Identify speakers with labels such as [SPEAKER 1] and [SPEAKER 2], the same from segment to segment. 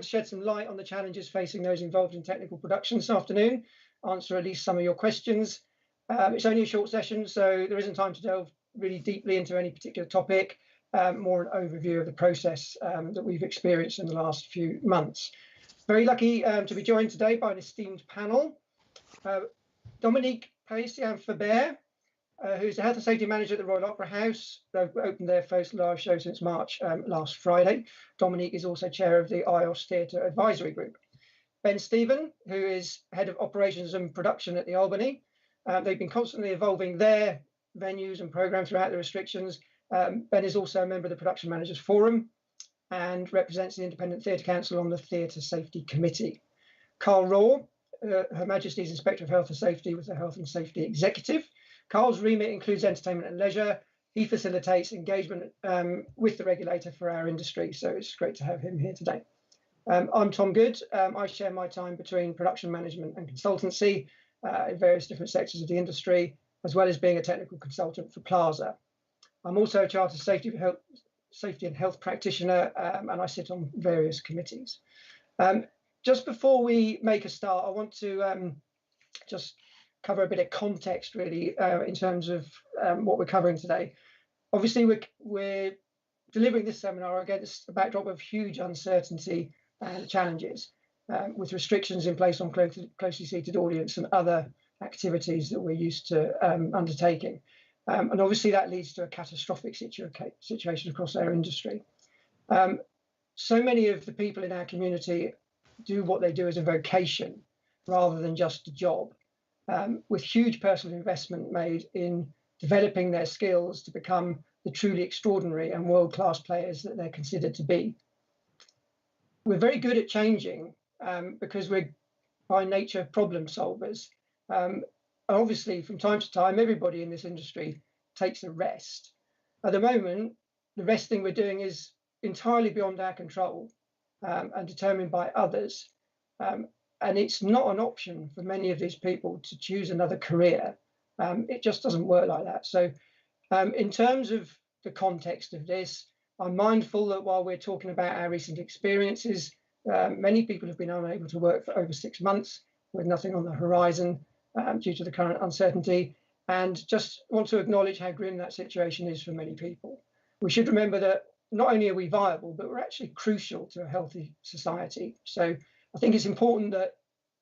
[SPEAKER 1] shed some light on the challenges facing those involved in technical production this afternoon, answer at least some of your questions. It's only a short session, so there isn't time to delve really deeply into any particular topic, more an overview of the process that we've experienced in the last few months. Very lucky to be joined today by an esteemed panel. Dominique Paisian-Faber, who's the Health and Safety Manager at the Royal Opera House. They've opened their first live show since March last Friday. Dominique is also chair of the IOS Theatre Advisory Group. Ben Stephen, who is Head of Operations and Production at the Albany. They've been constantly evolving their venues and programmes throughout the restrictions. Ben is also a member of the Production Managers Forum and represents the Independent Theatre Council on the Theatre Safety Committee. Carl Raw, Her Majesty's Inspector of Health and Safety with the Health and Safety Executive. Carl's remit includes entertainment and leisure. He facilitates engagement with the regulator for our industry, so it's great to have him here today. I'm Tom Good. I share my time between production management and consultancy in various different sectors of the industry, as well as being a technical consultant for Plaza. I'm also a Chartered Safety and Health practitioner, and I sit on various committees. Just before we make a start, I want to just cover a bit of context, really, in terms of what we're covering today. Obviously, we're delivering this seminar against a backdrop of huge uncertainty and challenges, with restrictions in place on closely seated audience and other activities that we're used to undertaking. And obviously, that leads to a catastrophic situation across our industry. So many of the people in our community do what they do as a vocation rather than just a job, with huge personal investment made in developing their skills to become the truly extraordinary and world-class players that they're considered to be. We're very good at changing because we're by nature problem solvers. Obviously, from time to time, everybody in this industry takes a rest. At the moment, the resting we're doing is entirely beyond our control and determined by others. And it's not an option for many of these people to choose another career. It just doesn't work like that. So in terms of the context of this, I'm mindful that while we're talking about our recent experiences, many people have been unable to work for over 6 months with nothing on the horizon due to the current uncertainty, and just want to acknowledge how grim that situation is for many people. We should remember that not only are we viable, but we're actually crucial to a healthy society. So I think it's important that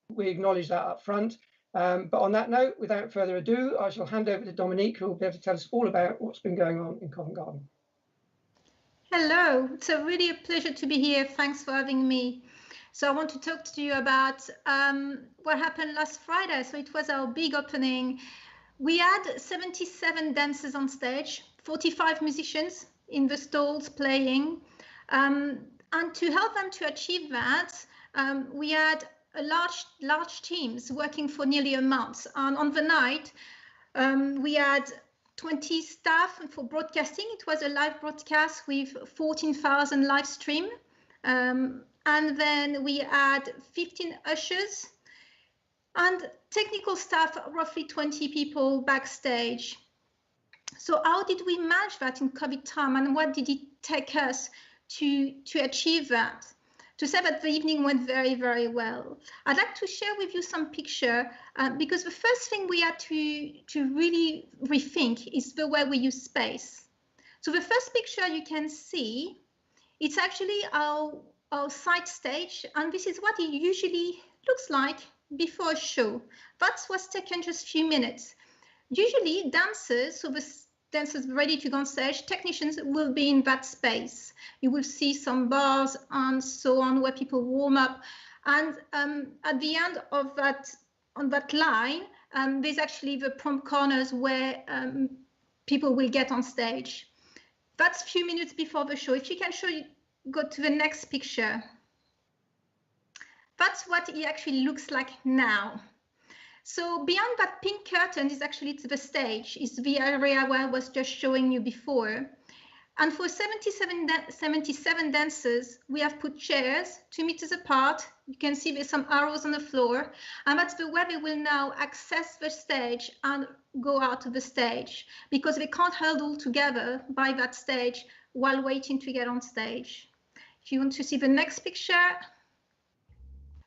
[SPEAKER 1] we acknowledge that up front. But on that note, without further ado, I shall hand over to Dominique, who will be able to tell us all about what's been going on in Covent Garden.
[SPEAKER 2] Hello, it's really a pleasure to be here. Thanks for having me. So I want to talk to you about what happened last Friday. So it was our big opening. We had 77 dancers on stage, 45 musicians in the stalls playing. And to help them to achieve that, we had a large teams working for nearly a month. And on the night, we had 20 staff for broadcasting. It was a live broadcast with 14,000 live stream. And then we had 15 ushers and technical staff, roughly 20 people backstage. So how did we manage that in COVID time, and what did it take us to achieve that? To say that the evening went very, very well. I'd like to share with you some picture because the first thing we had to really rethink is the way we use space. So the first picture you can see, it's actually our side stage, and this is what it usually looks like before a show. That was taken just a few minutes. Usually dancers, so the dancers ready to go on stage, technicians will be in that space. You will see some bars and so on where people warm up. And at the end of that, on that line, there's actually the prompt corners where people will get on stage. That's a few minutes before the show. If you can go to the next picture. That's what it actually looks like now. So beyond that pink curtain is actually to the stage, is the area where I was just showing you before. And for 77 dancers, we have put chairs 2 meters apart. You can see there's some arrows on the floor. And that's the way they will now access the stage and go out of the stage, because they can't huddle together by that stage while waiting to get on stage. If you want to see the next picture,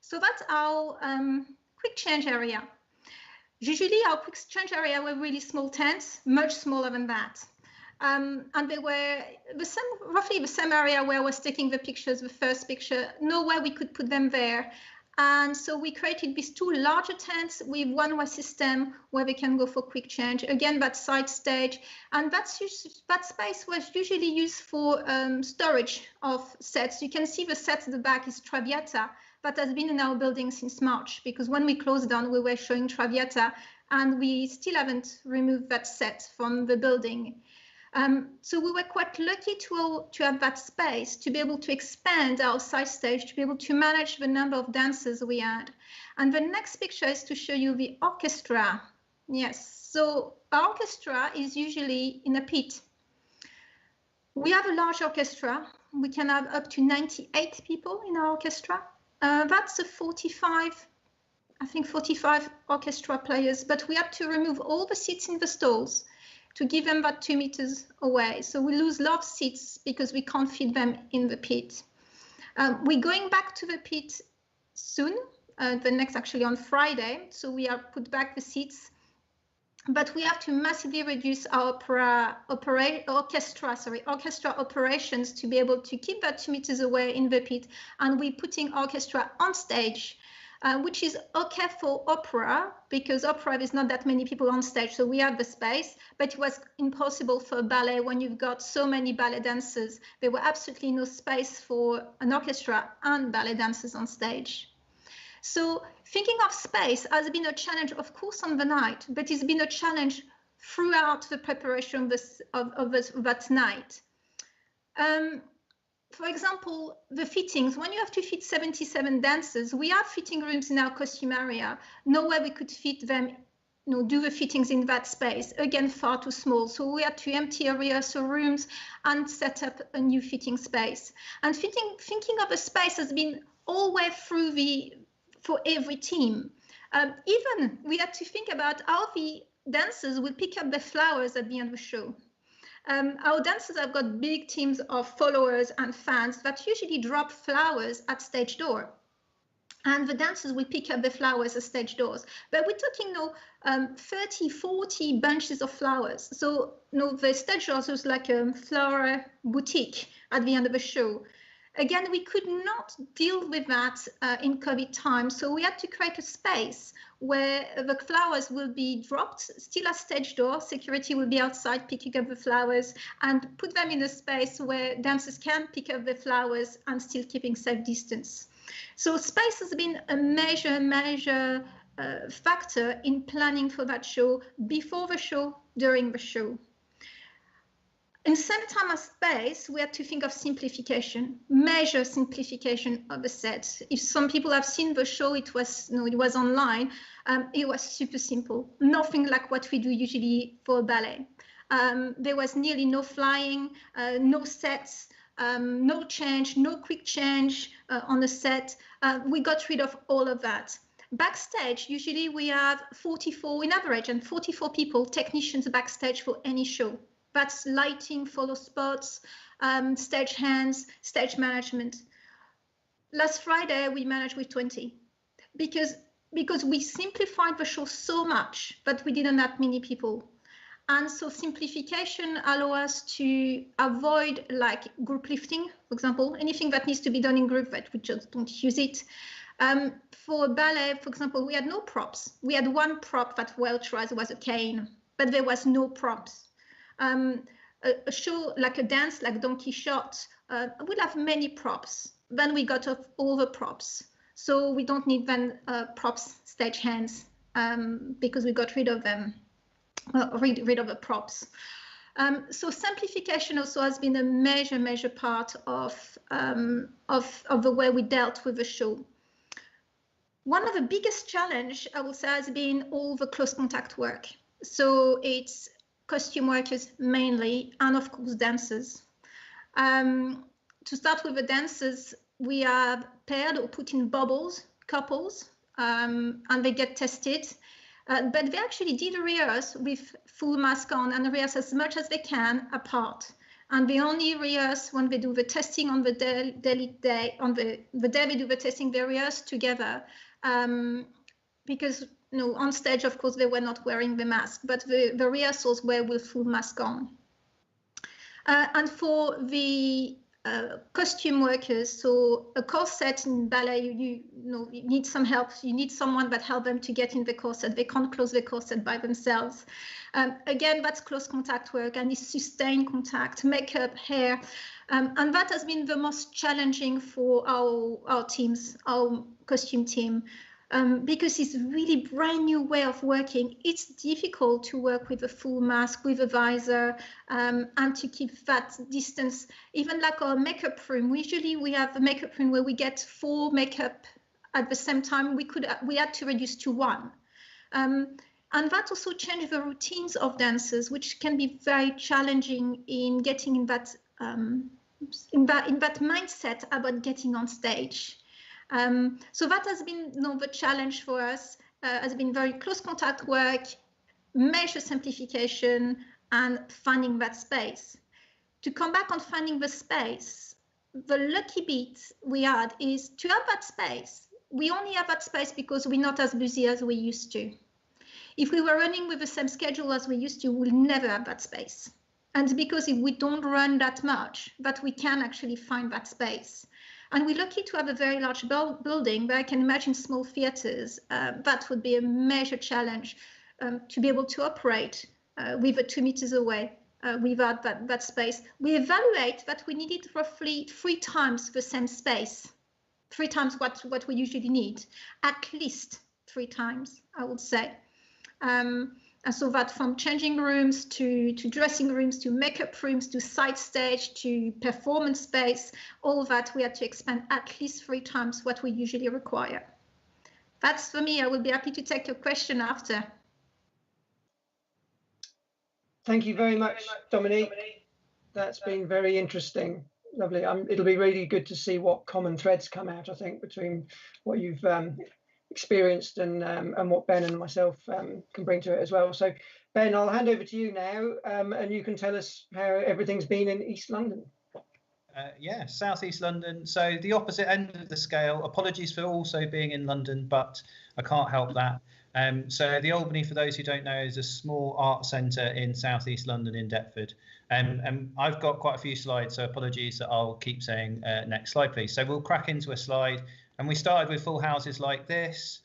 [SPEAKER 2] So that's our quick change area. Usually our quick change area were really small tents, much smaller than that. And they were roughly the same area where I was taking the pictures, the first picture, nowhere we could put them there. And so we created these two larger tents with one-way system where they can go for quick change. Again, that side stage. And that space was usually used for storage of sets. You can see the set at the back is Traviata. That has been in our building since March, because when we closed down, we were showing Traviata, and we still haven't removed that set from the building. So we were quite lucky to have that space to be able to expand our side stage, to be able to manage the number of dancers we had. And the next picture is to show you the orchestra. Yes, so our orchestra is usually in a pit. We have a large orchestra. We can have up to 98 people in our orchestra. That's a 45 orchestra players, but we have to remove all the seats in the stalls to give them that 2 meters away. So we lose a lot of seats because we can't fit them in the pit. We're going back to the pit soon, actually on Friday. So we have put back the seats, but we have to massively reduce our orchestra operations to be able to keep that 2 meters away in the pit. And we're putting orchestra on stage, which is okay for opera, because opera, there's not that many people on stage, so we have the space, but it was impossible for ballet when you've got so many ballet dancers. There were absolutely no space for an orchestra and ballet dancers on stage. So thinking of space has been a challenge, of course, on the night, but it's been a challenge throughout the preparation of that night. For example, the fittings, when you have to fit 77 dancers, we have fitting rooms in our costume area. Nowhere we could fit them, do the fittings in that space. Again, far too small. So we had to empty our rehearsal rooms and set up a new fitting space. And thinking of a space has been all the way through for every team. Even we had to think about how the dancers will pick up the flowers at the end of the show. Our dancers have got big teams of followers and fans that usually drop flowers at stage door. And the dancers will pick up the flowers at stage doors. But we're talking 30, 40 bunches of flowers. So the stage doors was like a flower boutique at the end of the show. Again, we could not deal with that in COVID time. So we had to create a space where the flowers will be dropped still at stage door. Security will be outside picking up the flowers, and put them in a space where dancers can pick up the flowers and still keeping safe distance. So space has been a major factor in planning for that show, before the show, during the show. In the same time as space, we had to think of simplification, major simplification of the set. If some people have seen the show, it was online. It was super simple, nothing like what we do usually for ballet. There was nearly no flying, no sets, no change, no quick change on the set. We got rid of all of that. Backstage, usually we have 44 in average, and 44 people, technicians backstage for any show. That's lighting, follow spots, stage hands, stage management. Last Friday, we managed with 20 because we simplified the show so much that we didn't have many people. And so simplification allows us to avoid like group lifting, for example, anything that needs to be done in group that we just don't use it. For ballet, for example, we had no props. We had one prop that well tried was a cane, but there was no props. A show like a dance like Don Quixote will have many props. Then we got off all the props, so we don't need then props, stage hands, because we got rid of them, rid of the props. So simplification also has been a major part of the way we dealt with the show. One of the biggest challenge I would say has been all the close contact work. So it's costume workers mainly, and of course dancers. To start with the dancers, we have paired or put in bubbles, couples, and they get tested. But they actually did rehearse with full mask on and rehearse as much as they can apart. and they only rehearse when they do the testing on the daily day. On the day they do the testing, they rehearse together, because on stage, of course, they were not wearing the mask, but the rehearsals were with full mask on. And for the costume workers, so a corset in ballet, you need some help. You need someone that help them to get in the corset. They can't close the corset by themselves. Again, that's close contact work and it's sustained contact, makeup, hair. And that has been the most challenging for our teams, our costume team, because it's a really brand new way of working. It's difficult to work with a full mask, with a visor, and to keep that distance. Even like our makeup room, usually we have a makeup room where we get 4 makeup at the same time. We had to reduce to 1. And that also changed the routines of dancers, which can be very challenging in getting in that mindset about getting on stage. So that has been the challenge for us, has been very close contact work, measure simplification, and finding that space. To come back on finding the space, the lucky bit we had is to have that space. We only have that space because we're not as busy as we used to. If we were running with the same schedule as we used to, we'll never have that space. And because if we don't run that much, that we can actually find that space. And we're lucky to have a very large building, but I can imagine small theatres. That would be a major challenge to be able to operate with 2 meters away without that space. We evaluate that we needed roughly 3 times the same space, 3 times what we usually need, at least 3 times, I would say. And so that from changing rooms to dressing rooms to makeup rooms to side stage to performance space, all of that we had to expand at least 3 times what we usually require. That's for me. I will be happy to take your question after.
[SPEAKER 1] Thank you very much, Dominique. That's been very interesting. Lovely. It'll be really good to see what common threads come out, I think, between what you've experienced and what Ben and myself can bring to it as well. So Ben, I'll hand over to you now, and you can tell us how everything's been in East London.
[SPEAKER 3] Yeah, South East London, so the opposite end of the scale. Apologies for also being in London, but I can't help that. So the Albany, for those who don't know, is a small art centre in South East London in Deptford. And I've got quite a few slides, so apologies that I'll keep saying next slide, please. So we'll crack into a slide. And we started with full houses like this,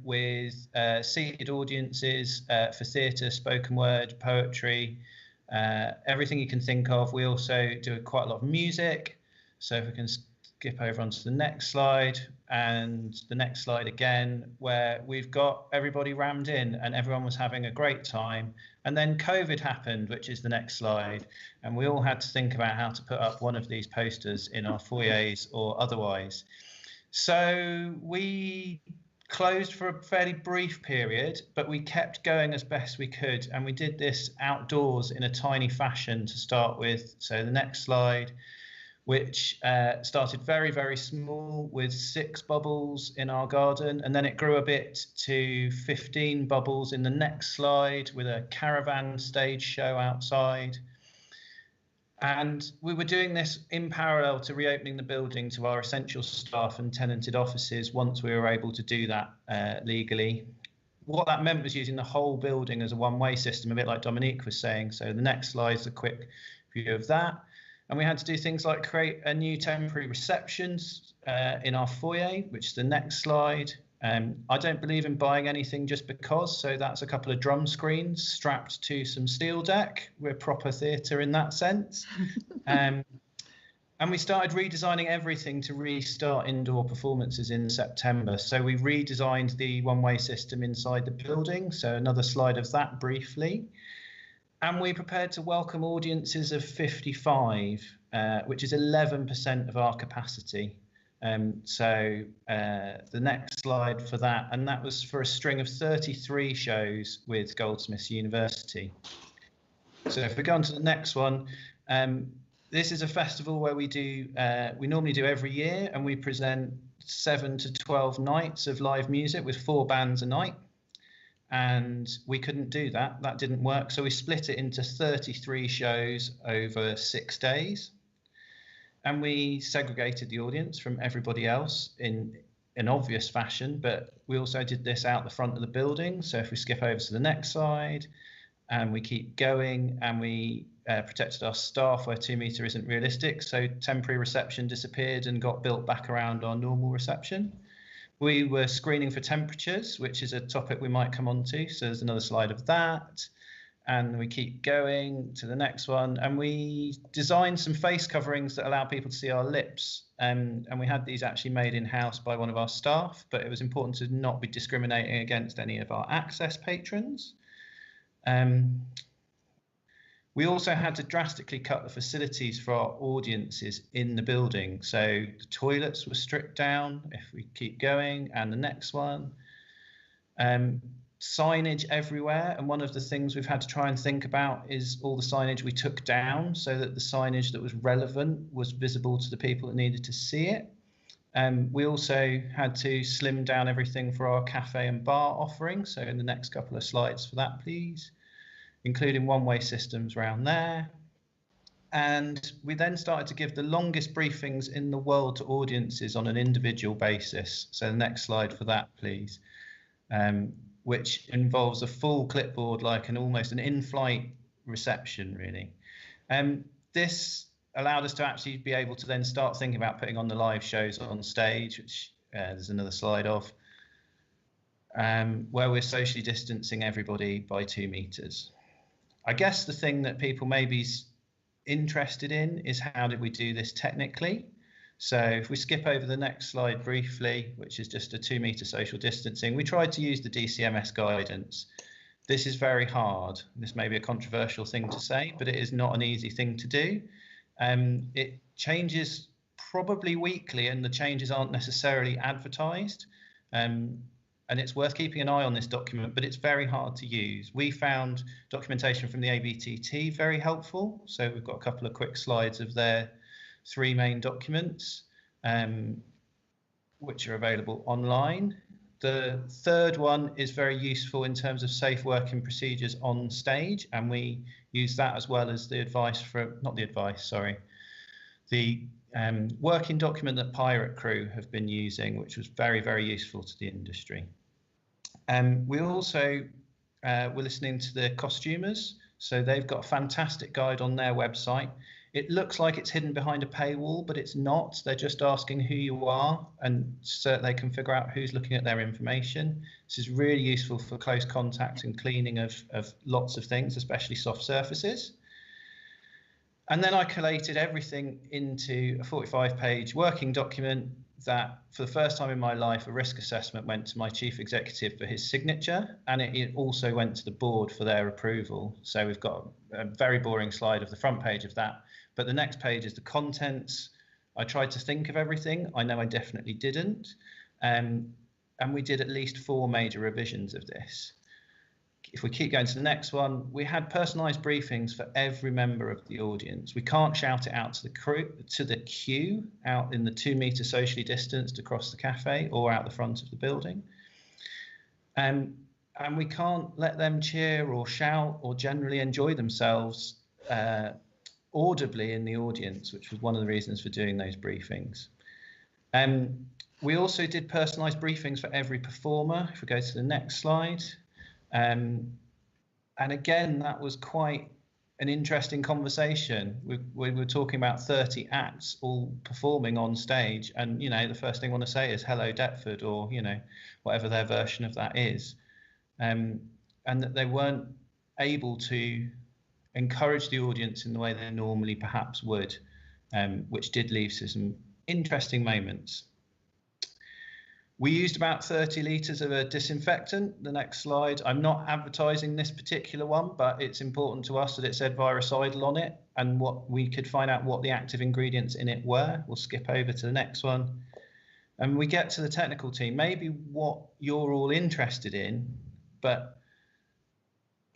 [SPEAKER 3] with seated audiences for theatre, spoken word, poetry, everything you can think of. We also do quite a lot of music. So if we can skip over onto the next slide, and the next slide again, where we've got everybody rammed in and everyone was having a great time. And then COVID happened, which is the next slide. And we all had to think about how to put up one of these posters in our foyers or otherwise. So we closed for a fairly brief period, but we kept going as best we could. And we did this outdoors in a tiny fashion to start with. So the next slide, which started very, very small with 6 bubbles in our garden. And then it grew a bit to 15 bubbles in the next slide with a caravan stage show outside. And we were doing this in parallel to reopening the building to our essential staff and tenanted offices once we were able to do that legally. What that meant was using the whole building as a one-way system, a bit like Dominique was saying. So the next slide is a quick view of that. And we had to do things like create a new temporary receptions in our foyer, which is the next slide. I don't believe in buying anything just because, so that's a couple of drum screens strapped to some steel deck. We're proper theatre in that sense. And we started redesigning everything to restart indoor performances in September. So we redesigned the one-way system inside the building. So another slide of that briefly. And we prepared to welcome audiences of 55, which is 11% of our capacity. So the next slide for that, and that was for a string of 33 shows with Goldsmiths University. So if we go on to the next one, this is a festival where we normally do every year, and we present 7 to 12 nights of live music with 4 bands a night. and we couldn't do that. That didn't work. So we split it into 33 shows over 6 days. And we segregated the audience from everybody else in an obvious fashion, but we also did this out the front of the building. So if we skip over to the next slide and we keep going, and we protected our staff where 2 metre isn't realistic. So temporary reception disappeared and got built back around our normal reception. We were screening for temperatures, which is a topic we might come on to. So there's another slide of that. And we keep going to the next one. And we designed some face coverings that allow people to see our lips. And we had these actually made in-house by one of our staff, but it was important to not be discriminating against any of our access patrons. We also had to drastically cut the facilities for our audiences in the building. So the toilets were stripped down, if we keep going, and the next one. Signage everywhere, and one of the things we've had to try and think about is all the signage we took down so that the signage that was relevant was visible to the people that needed to see it. We also had to slim down everything for our cafe and bar offering. So in the next couple of slides for that, please, including one-way systems around there. And we then started to give the longest briefings in the world to audiences on an individual basis. So the next slide for that, please, which involves a full clipboard, like almost an in-flight reception, really. This allowed us to actually be able to then start thinking about putting on the live shows on stage, which there's another slide of, where we're socially distancing everybody by 2 meters. I guess the thing that people may be interested in is how did we do this technically? So if we skip over the next slide briefly, which is just a 2 meter social distancing, we tried to use the DCMS guidance. This is very hard. This may be a controversial thing to say, but it is not an easy thing to do. It changes probably weekly, and the changes aren't necessarily advertised. And it's worth keeping an eye on this document, but it's very hard to use. We found documentation from the ABTT very helpful. So we've got a couple of quick slides of their 3 main documents, which are available online. The third one is very useful in terms of safe working procedures on stage, and we use that as well as the advice from, not the advice, sorry, the working document that Pirate Crew have been using, which was very, very useful to the industry. We also were listening to the costumers, so they've got a fantastic guide on their website. It looks like it's hidden behind a paywall, but it's not. They're just asking who you are, and so they can figure out who's looking at their information. This is really useful for close contact and cleaning of lots of things, especially soft surfaces. And then I collated everything into a 45-page working document that, for the first time in my life, a risk assessment went to my chief executive for his signature, and it also went to the board for their approval. So we've got a very boring slide of the front page of that, but the next page is the contents. I tried to think of everything. I know I definitely didn't. And we did at least 4 major revisions of this. If we keep going to the next one, we had personalised briefings for every member of the audience. We can't shout it out to the crew, to the queue out in the 2 meter socially distanced across the cafe or out the front of the building. And we can't let them cheer or shout or generally enjoy themselves audibly in the audience, which was one of the reasons for doing those briefings. We also did personalised briefings for every performer. If we go to the next slide. And again, that was quite an interesting conversation. We were talking about 30 acts all performing on stage, and you know, the first thing I want to say is hello Deptford, or you know, whatever their version of that is, and that they weren't able to encourage the audience in the way they normally perhaps would, which did leave some interesting moments. We used about 30 litres of a disinfectant. The next slide. I'm not advertising this particular one, but it's important to us that it said virucidal on it, and what we could find out what the active ingredients in it were. We'll skip over to the next one. And we get to the technical team, maybe what you're all interested in, but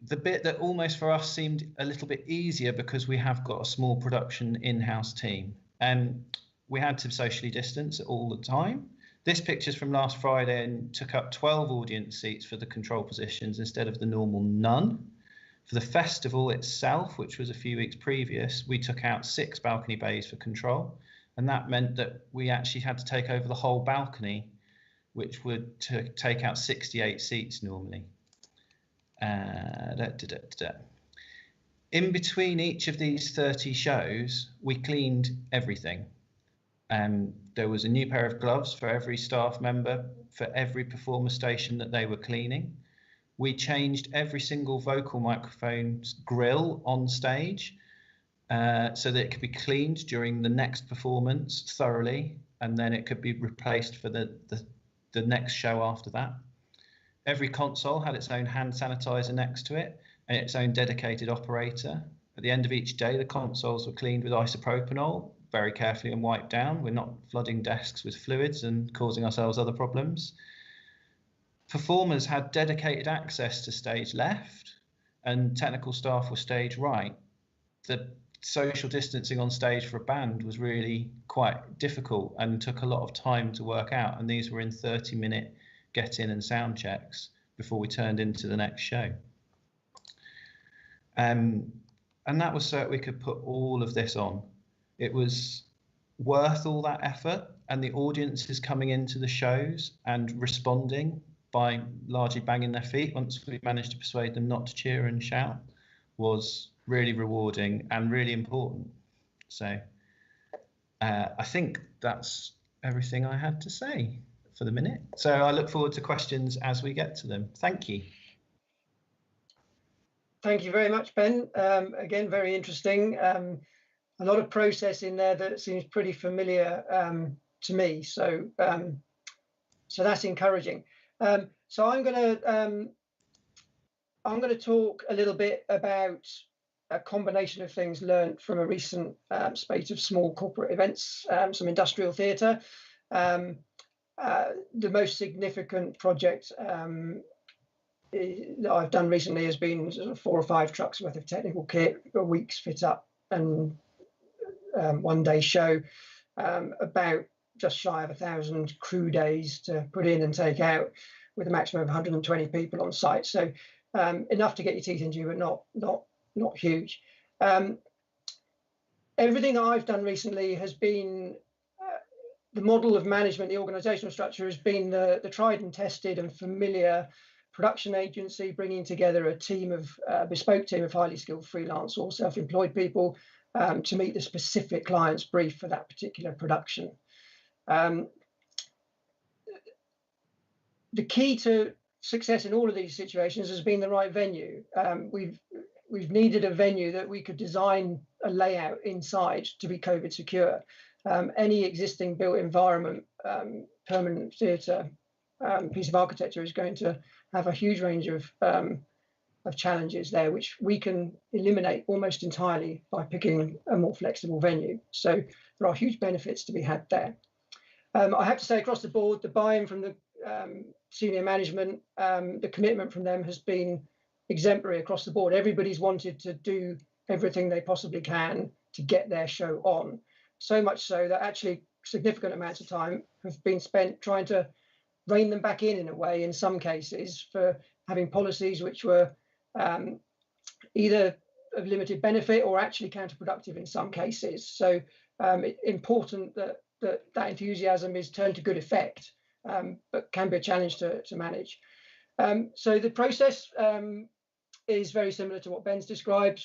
[SPEAKER 3] the bit that almost for us seemed a little bit easier because we have got a small production in-house team. And we had to socially distance all the time. This picture's from last Friday and took up 12 audience seats for the control positions instead of the normal none. For the festival itself, which was a few weeks previous, we took out 6 balcony bays for control, and that meant that we actually had to take over the whole balcony, which would take out 68 seats normally. In between each of these 30 shows, we cleaned everything. There was a new pair of gloves for every staff member for every performer station that they were cleaning. We changed every single vocal microphone's grill on stage so that it could be cleaned during the next performance thoroughly, and then it could be replaced for the next show after that. Every console had its own hand sanitizer next to it and its own dedicated operator. At the end of each day, the consoles were cleaned with isopropanol, very carefully, and wiped down. We're not flooding desks with fluids and causing ourselves other problems. Performers had dedicated access to stage left and technical staff were stage right. The social distancing on stage for a band was really quite difficult and took a lot of time to work out, and these were in 30-minute get in and sound checks before we turned into the next show. And that was so that we could put all of this on. It was worth all that effort, and the audiences coming into the shows and responding by largely banging their feet once we managed to persuade them not to cheer and shout was really rewarding and really important. So I think that's everything I had to say for the minute. So I look forward to questions as we get to them. Thank you.
[SPEAKER 1] Thank you very much, Ben. Again, very interesting. A lot of process in there that seems pretty familiar to me. So that's encouraging. So I'm going to talk a little bit about a combination of things learned from a recent spate of small corporate events, some industrial theatre. The most significant project that I've done recently has been sort of 4 or 5 trucks worth of technical kit, a week's fit up and 1 day show, about just shy of 1,000 crew days to put in and take out, with a maximum of 120 people on site. So enough to get your teeth into, but not huge. Everything that I've done recently has been the model of management, the organizational structure has been the tried and tested and familiar production agency, bringing together a team of bespoke team of highly skilled freelance or self-employed people to meet the specific client's brief for that particular production. The key to success in all of these situations has been the right venue. We've needed a venue that we could design a layout inside to be COVID secure. Any existing built environment, permanent theatre, piece of architecture is going to have a huge range of challenges there, which we can eliminate almost entirely by picking a more flexible venue. So there are huge benefits to be had there. I have to say, across the board, the buy-in from the senior management, the commitment from them has been exemplary across the board. Everybody's wanted to do everything they possibly can to get their show on. So much so that actually significant amounts of time have been spent trying to rein them back in a way, in some cases, for having policies which were either of limited benefit or actually counterproductive in some cases. So it's important that that enthusiasm is turned to good effect, but can be a challenge to manage. So the process is very similar to what Ben's described.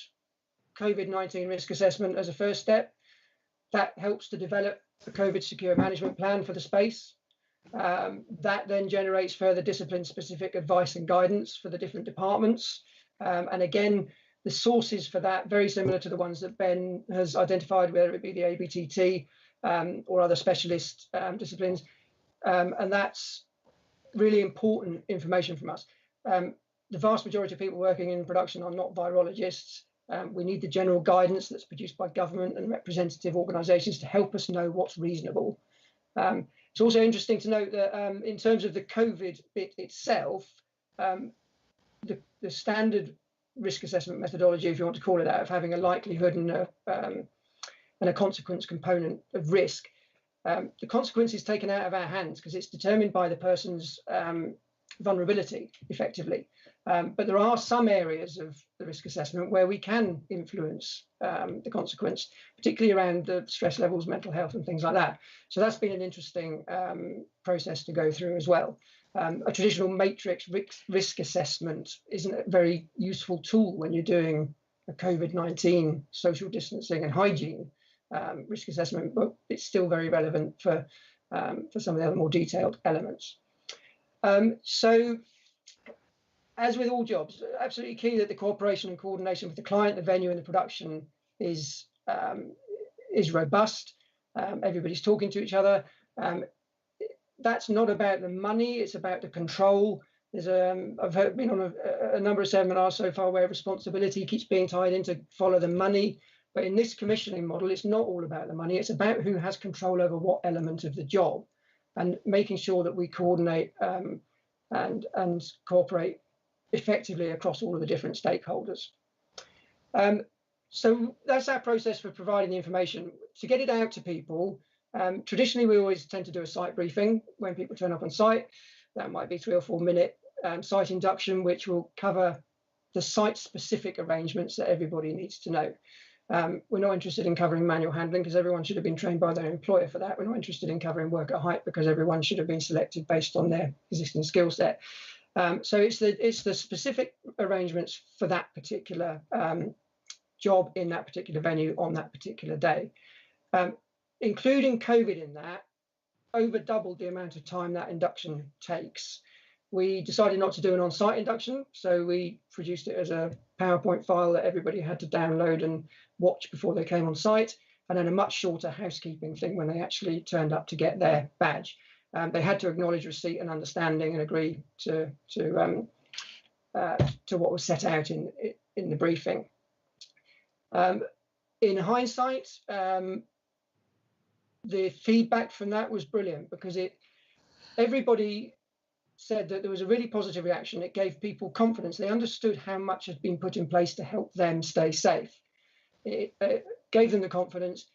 [SPEAKER 1] COVID-19 risk assessment as a first step. That helps to develop a COVID secure management plan for the space. That then generates further discipline-specific advice and guidance for the different departments. And again, the sources for that, very similar to the ones that Ben has identified, whether it be the ABTT or other specialist disciplines. And that's really important information from us. The vast majority of people working in production are not virologists. We need the general guidance that's produced by government and representative organisations to help us know what's reasonable. It's also interesting to note that in terms of the COVID bit itself, the standard risk assessment methodology, if you want to call it that, of having a likelihood and a consequence component of risk, the consequence is taken out of our hands because it's determined by the person's vulnerability, effectively. But there are some areas of the risk assessment where we can influence the consequence, particularly around the stress levels, mental health, and things like that. So that's been an interesting process to go through as well. A traditional matrix risk assessment isn't a very useful tool when you're doing a COVID-19 social distancing and hygiene risk assessment, but it's still very relevant for some of the other more detailed elements. So, as with all jobs, absolutely key that the cooperation and coordination with the client, the venue, and the production is robust. Everybody's talking to each other. That's not about the money; it's about the control. There's I've been on a number of seminars so far where responsibility keeps being tied into follow the money. But in this commissioning model, it's not all about the money. It's about who has control over what element of the job, and making sure that we coordinate and cooperate effectively across all of the different stakeholders. So that's our process for providing the information. To get it out to people, traditionally we always tend to do a site briefing when people turn up on site. That might be 3 or 4 minute site induction, which will cover the site-specific arrangements that everybody needs to know. We're not interested in covering manual handling because everyone should have been trained by their employer for that. We're not interested in covering work at height because everyone should have been selected based on their existing skill set. So it's the specific arrangements for that particular job in that particular venue on that particular day. Including COVID in that, over doubled the amount of time that induction takes. We decided not to do an on-site induction, so we produced it as a PowerPoint file that everybody had to download and watch before they came on site, and then a much shorter housekeeping thing when they actually turned up to get their badge. They had to acknowledge receipt and understanding and agree to what was set out in the briefing. In hindsight, the feedback from that was brilliant because everybody said that there was a really positive reaction. It gave people confidence. They understood how much had been put in place to help them stay safe. It gave them the confidence,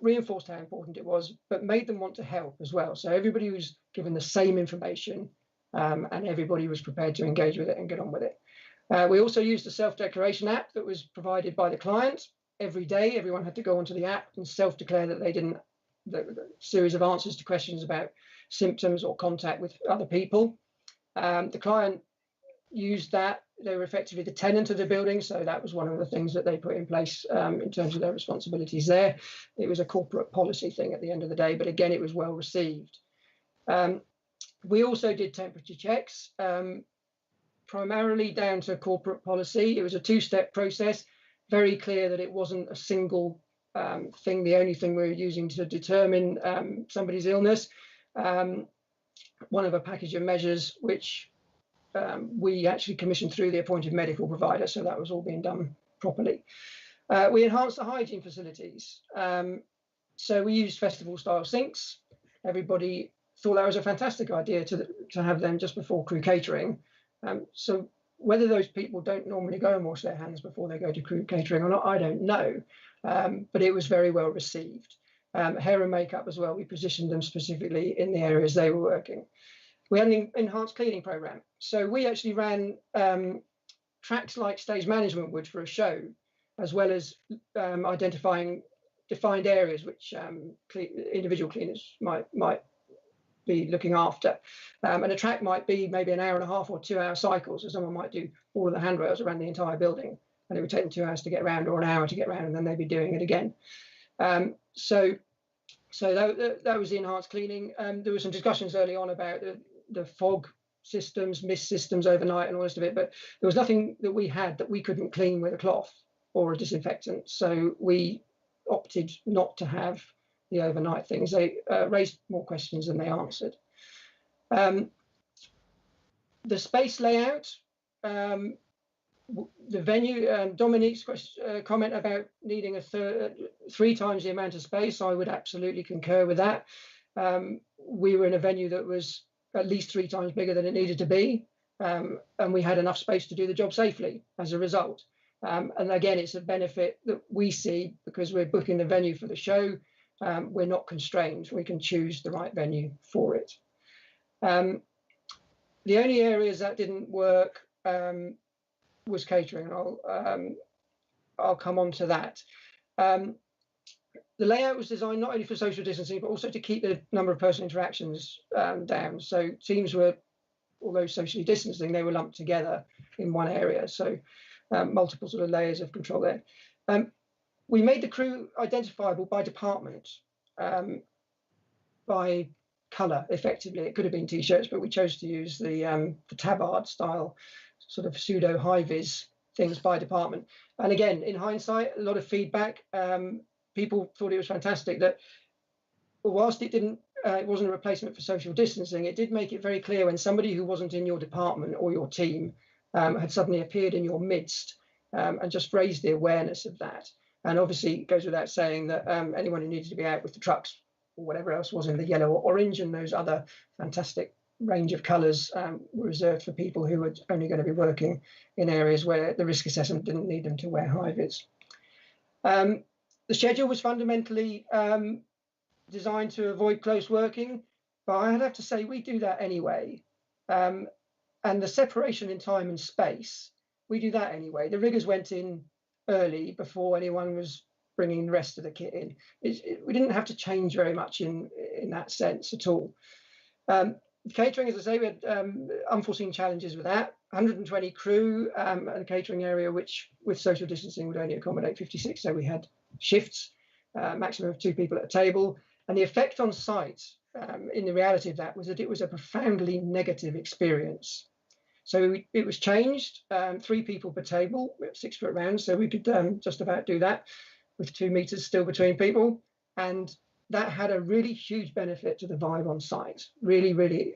[SPEAKER 1] reinforced how important it was, but made them want to help as well. So everybody was given the same information and everybody was prepared to engage with it and get on with it. We also used a self-declaration app that was provided by the client. Every day, everyone had to go onto the app and self-declare that they didn't, the series of answers to questions about symptoms or contact with other people. The client used that. They were effectively the tenant of the building, so that was one of the things that they put in place in terms of their responsibilities there. It was a corporate policy thing at the end of the day, but again, it was well received. We also did temperature checks, primarily down to corporate policy. It was a 2-step process, very clear that it wasn't a single thing, the only thing we were using to determine somebody's illness. One of a package of measures which we actually commissioned through the appointed medical provider, so that was all being done properly. We enhanced the hygiene facilities. So we used festival-style sinks. Everybody thought that was a fantastic idea to have them just before crew catering. So whether those people don't normally go and wash their hands before they go to crew catering or not, I don't know. But it was very well received. Hair and makeup as well, we positioned them specifically in the areas they were working. We had an enhanced cleaning program. So we actually ran tracks like stage management would for a show, as well as identifying defined areas which individual cleaners might be looking after. And a track might be maybe an 1.5 hour or 2 hour cycles, so someone might do all of the handrails around the entire building, and it would take them 2 hours to get around or an hour to get around, and then they'd be doing it again. So that was the enhanced cleaning. There were some discussions early on about the fog systems, mist systems overnight and all the rest of it, but there was nothing that we had that we couldn't clean with a cloth or a disinfectant. So we opted not to have the overnight things. They raised more questions than they answered. The space layout, the venue, Dominique's comment about needing 3 times the amount of space, I would absolutely concur with that. We were in a venue that was at least 3 times bigger than it needed to be, and we had enough space to do the job safely as a result. And again, it's a benefit that we see because we're booking the venue for the show. we're not constrained. We can choose the right venue for it. The only areas that didn't work was catering, and I'll come on to that. The layout was designed not only for social distancing, but also to keep the number of personal interactions down. So teams were, although socially distancing, they were lumped together in one area. So multiple sort of layers of control there. We made the crew identifiable by department, by colour, effectively. It could have been T-shirts, but we chose to use the tabard style, sort of pseudo high-vis things by department. And again, in hindsight, a lot of feedback. People thought it was fantastic that, whilst it wasn't a replacement for social distancing, it did make it very clear when somebody who wasn't in your department or your team had suddenly appeared in your midst, and just raised the awareness of that. And obviously, it goes without saying that anyone who needed to be out with the trucks or whatever else was in the yellow or orange and those other fantastic range of colours were reserved for people who were only going to be working in areas where the risk assessment didn't need them to wear high-vis. The schedule was fundamentally designed to avoid close working, but I'd have to say we do that anyway. And the separation in time and space, we do that anyway. The riggers went in early before anyone was bringing the rest of the kit in. We didn't have to change very much in that sense at all. Catering, as I say, we had unforeseen challenges with that. 120 crew and a catering area, which with social distancing would only accommodate 56. So we had shifts, maximum of 2 people at a table. And the effect on site in the reality of that was that it was a profoundly negative experience. So it was changed, 3 people per table, 6 foot round. So we could just about do that with 2 meters still between people. And that had a really huge benefit to the vibe on site. Really, really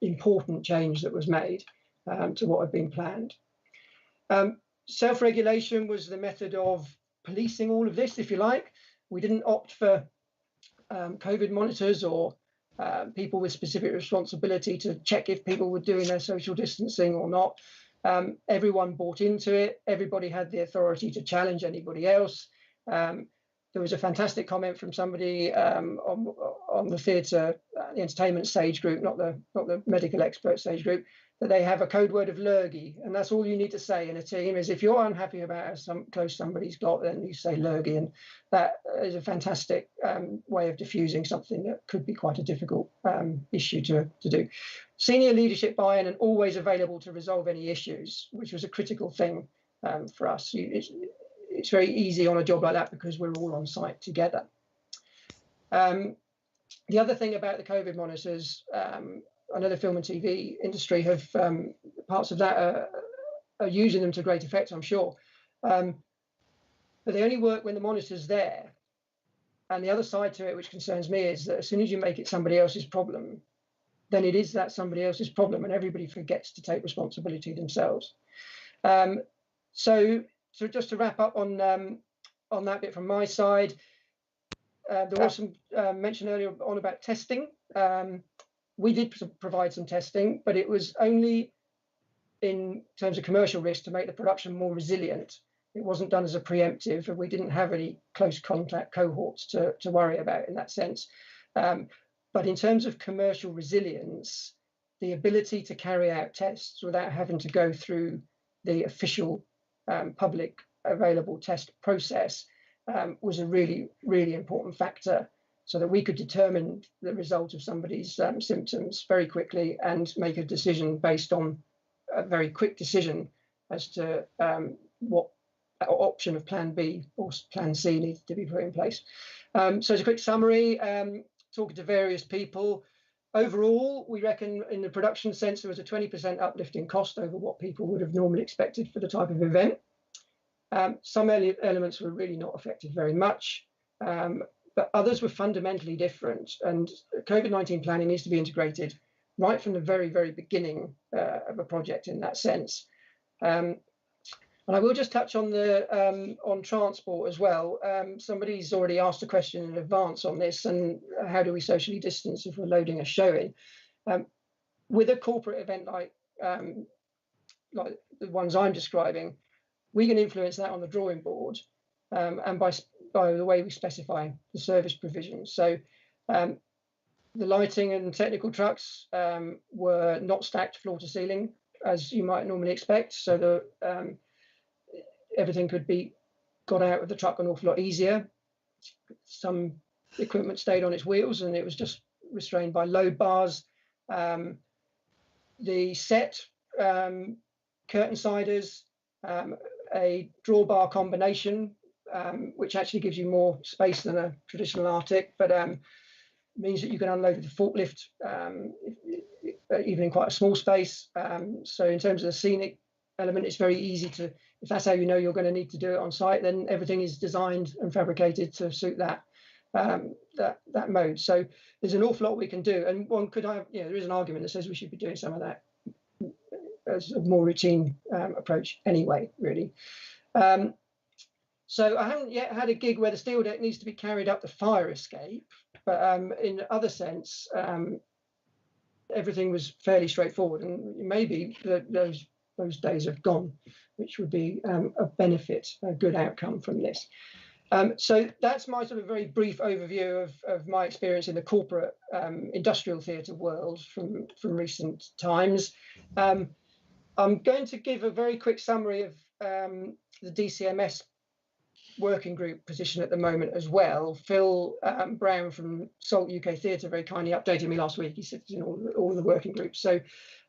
[SPEAKER 1] important change that was made to what had been planned. Self-regulation was the method of policing all of this, if you like. We didn't opt for COVID monitors or people with specific responsibility to check if people were doing their social distancing or not. Everyone bought into it. Everybody had the authority to challenge anybody else. There was a fantastic comment from somebody on the theatre, the entertainment stage group, not the medical expert stage group, that they have a code word of lurgy, and that's all you need to say in a team is if you're unhappy about how close somebody's got, then you say lurgy, and that is a fantastic way of diffusing something that could be quite a difficult issue to do. Senior leadership buy-in and always available to resolve any issues, which was a critical thing for us. It's very easy on a job like that because we're all on site together. The other thing about the COVID monitors, I know the film and TV industry have parts of that are using them to great effect, I'm sure. But they only work when the monitor's there. And the other side to it, which concerns me, is that as soon as you make it somebody else's problem, then it is that somebody else's problem, and everybody forgets to take responsibility themselves. So just to wrap up on that bit from my side, there was some mention earlier on about testing. We did provide some testing, but it was only in terms of commercial risk to make the production more resilient. It wasn't done as a preemptive, and we didn't have any close contact cohorts to worry about in that sense. But in terms of commercial resilience, the ability to carry out tests without having to go through the official public available test process was a really, really important factor, so that we could determine the result of somebody's symptoms very quickly and make a decision based on a very quick decision as to what option of plan B or plan C needs to be put in place. So as a quick summary, talking to various people, overall, we reckon in the production sense, there was a 20% uplift in cost over what people would have normally expected for the type of event. Some elements were really not affected very much, but others were fundamentally different. And COVID-19 planning needs to be integrated right from the very, very beginning of a project in that sense. And I will just touch on the on transport as well. Somebody's already asked a question in advance on this, and how do we socially distance if we're loading a show in? With a corporate event like the ones I'm describing, we can influence that on the drawing board. and by the way we specify the service provisions. So the lighting and technical trucks were not stacked floor to ceiling, as you might normally expect. So everything could be got out of the truck an awful lot easier. Some equipment stayed on its wheels and it was just restrained by load bars. The set curtain siders, a drawbar combination, which actually gives you more space than a traditional Arctic, but means that you can unload with a forklift, even in quite a small space. So in terms of the scenic element, it's very easy to, if that's how you know you're going to need to do it on site, then everything is designed and fabricated to suit that that mode. So there's an awful lot we can do, and one could have, there is an argument that says we should be doing some of that as a more routine approach anyway, really. So I haven't yet had a gig where the steel deck needs to be carried up the fire escape, but in other sense, everything was fairly straightforward, and maybe those days have gone, which would be a benefit, a good outcome from this. So that's my sort of very brief overview of my experience in the corporate industrial theatre world from recent times. I'm going to give a very quick summary of the DCMS working group position at the moment as well. Phil Brown from SALT UK Theatre very kindly updated me last week. He sits in all the working groups. So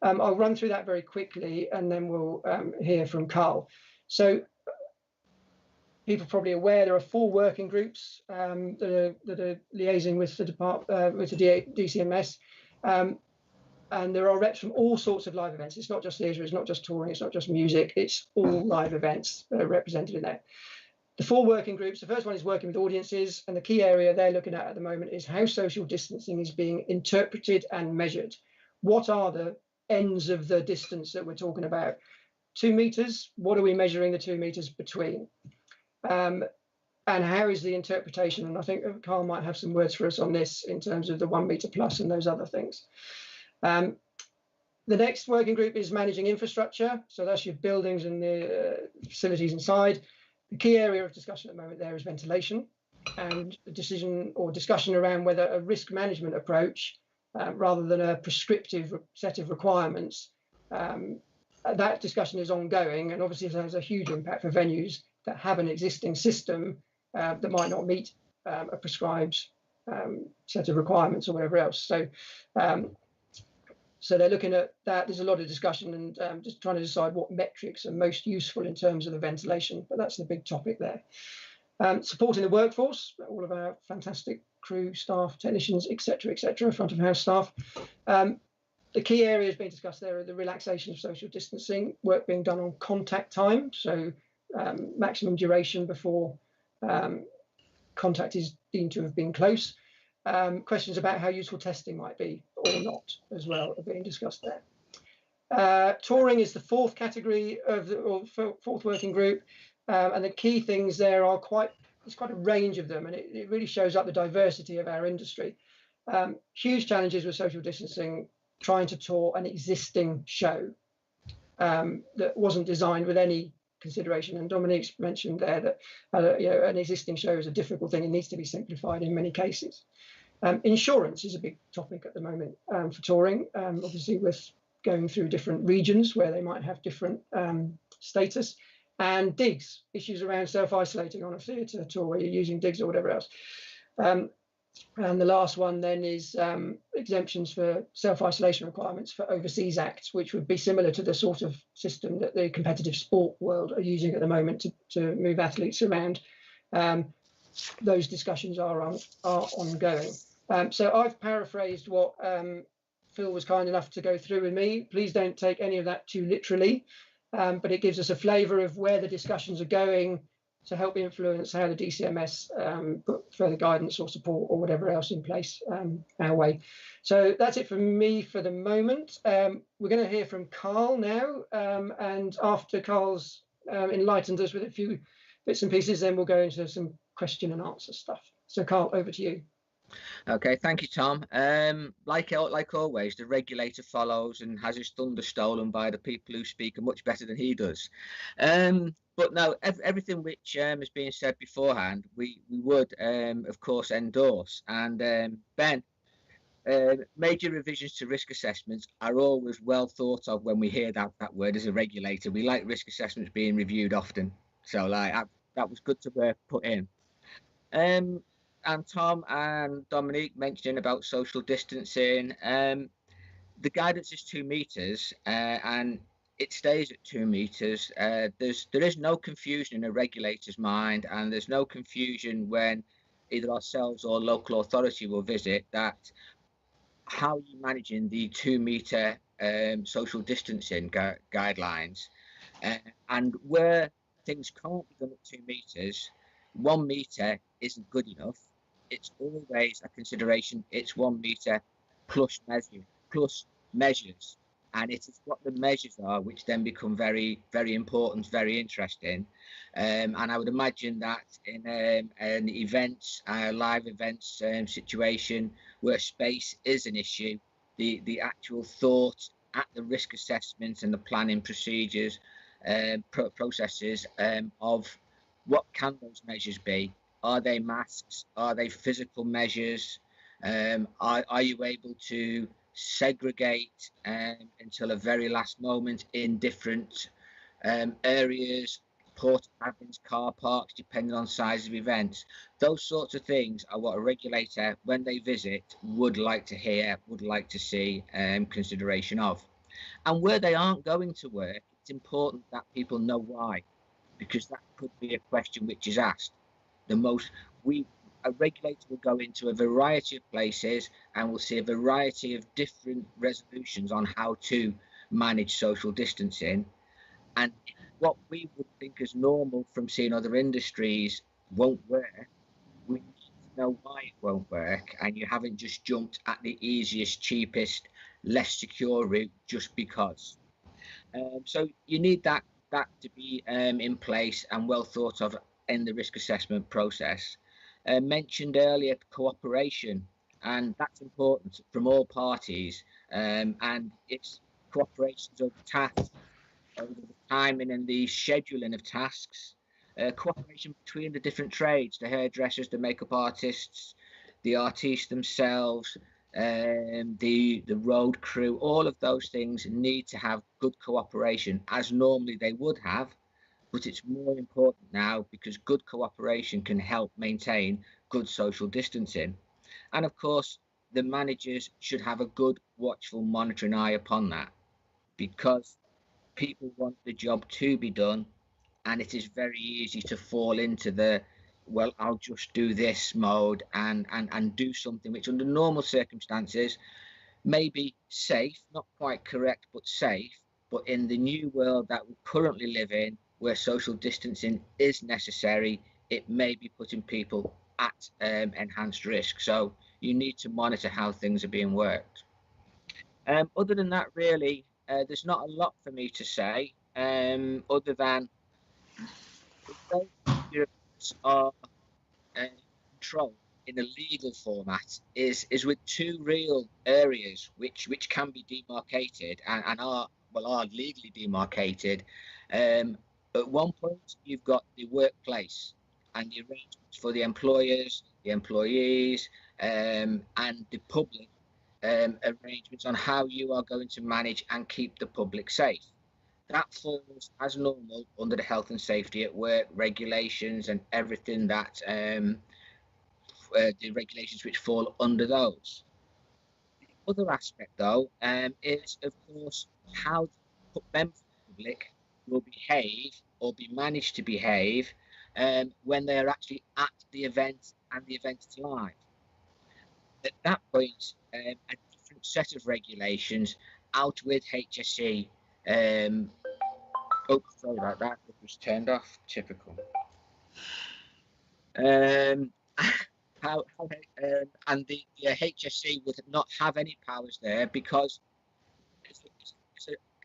[SPEAKER 1] I'll run through that very quickly and then we'll hear from Carl. So people are probably aware there are 4 working groups that are liaising with the DCMS. And there are reps from all sorts of live events. It's not just theatre, it's not just touring, it's not just music, it's all live events that are represented in there. The 4 working groups, the first one is working with audiences, and the key area they're looking at the moment is how social distancing is being interpreted and measured. What are the ends of the distance that we're talking about? 2 meters, what are we measuring the 2 meters between? And how is the interpretation? And I think Carl might have some words for us on this in terms of the 1 meter plus and those other things. The next working group is managing infrastructure. So that's your buildings and the facilities inside. The key area of discussion at the moment there is ventilation, and the decision or discussion around whether a risk management approach, rather than a prescriptive set of requirements, that discussion is ongoing, and obviously it has a huge impact for venues that have an existing system that might not meet a prescribed set of requirements or whatever else. So they're looking at that. There's a lot of discussion and just trying to decide what metrics are most useful in terms of the ventilation, but that's the big topic there. Supporting the workforce, all of our fantastic crew, staff, technicians, etc., front of house staff. The key areas being discussed there are the relaxation of social distancing, work being done on contact time, so maximum duration before contact is deemed to have been close. Questions about how useful testing might be or not as well are being discussed there. Touring is the 4th category of the 4th working group, and the key things there are there's quite a range of them, and it really shows up the diversity of our industry. Huge challenges with social distancing, trying to tour an existing show that wasn't designed with any consideration, and Dominique's mentioned there that an existing show is a difficult thing. It needs to be simplified in many cases. Insurance is a big topic at the moment for touring, obviously with going through different regions where they might have different status, and digs, issues around self-isolating on a theatre tour where you're using digs or whatever else. And the last one then is exemptions for self-isolation requirements for overseas acts, which would be similar to the sort of system that the competitive sport world are using at the moment to move athletes around. Those discussions are ongoing. So I've paraphrased what Phil was kind enough to go through with me. Please don't take any of that too literally, but it gives us a flavour of where the discussions are going to help influence how the DCMS put further guidance or support or whatever else in place our way. So that's it from me for the moment. We're going to hear from Carl now, and after Carl's enlightened us with a few bits and pieces, then we'll go into some question and answer stuff. So Carl, over to you.
[SPEAKER 4] Okay, thank you, Tom. Like always, the regulator follows and has his thunder stolen by the people who speak much better than he does. But no, everything which has been said beforehand, we would, of course, endorse. And Ben, major revisions to risk assessments are always well thought of when we hear that word as a regulator. We like risk assessments being reviewed often. So like that was good to put in. And Tom and Dominique mentioning about social distancing. The guidance is 2 meters, and it stays at 2 meters. There is no confusion in a regulator's mind, and there's no confusion when either ourselves or local authority will visit that how you're managing the 2 meter social distancing guidelines, and where things can't be done at 2 meters, 1 meter isn't good enough. It's always a consideration. It's 1 meter plus measures, and it is what the measures are which then become very, very important, very interesting. And I would imagine that in an events, live events situation where space is an issue, the actual thought at the risk assessments and the planning procedures, processes of what can those measures be? Are they masks? Are they physical measures? Are you able to segregate until a very last moment in different areas, port cabins, car parks, depending on size of events? Those sorts of things are what a regulator, when they visit, would like to hear, would like to see consideration of. And where they aren't going to work, it's important that people know why, because that could be a question which is asked. A regulator will go into a variety of places and will see a variety of different resolutions on how to manage social distancing. And what we would think as normal from seeing other industries won't work, we need to know why it won't work, and you haven't just jumped at the easiest, cheapest, less secure route just because. So you need that to be in place and well thought of in the risk assessment process. Mentioned earlier cooperation, and that's important from all parties, and it's cooperation over tasks, over the timing and the scheduling of tasks, cooperation between the different trades, the hairdressers, the makeup artists, the artists themselves, the road crew. All of those things need to have good cooperation, as normally they would have. But it's more important now because good cooperation can help maintain good social distancing. And of course, the managers should have a good, watchful, monitoring eye upon that, because people want the job to be done, and it is very easy to fall into the, well, I'll just do this mode and do something which under normal circumstances may be safe, not quite correct, but safe. But in the new world that we currently live in, where social distancing is necessary, it may be putting people at enhanced risk. So you need to monitor how things are being worked. Other than that, really, there's not a lot for me to say, other than the way are controlled in a legal format is with 2 real areas which can be demarcated and are legally demarcated. At one point, you've got the workplace and the arrangements for the employers, the employees, and the public, arrangements on how you are going to manage and keep the public safe. That falls as normal under the health and safety at work regulations and everything that the regulations which fall under those. The other aspect, though, is of course how members of the public will behave or be managed to behave when they are actually at the event and the event is live. At that point, a different set of regulations out with HSE. Oh, sorry about that. It was turned off. Typical. And the HSE would not have any powers there because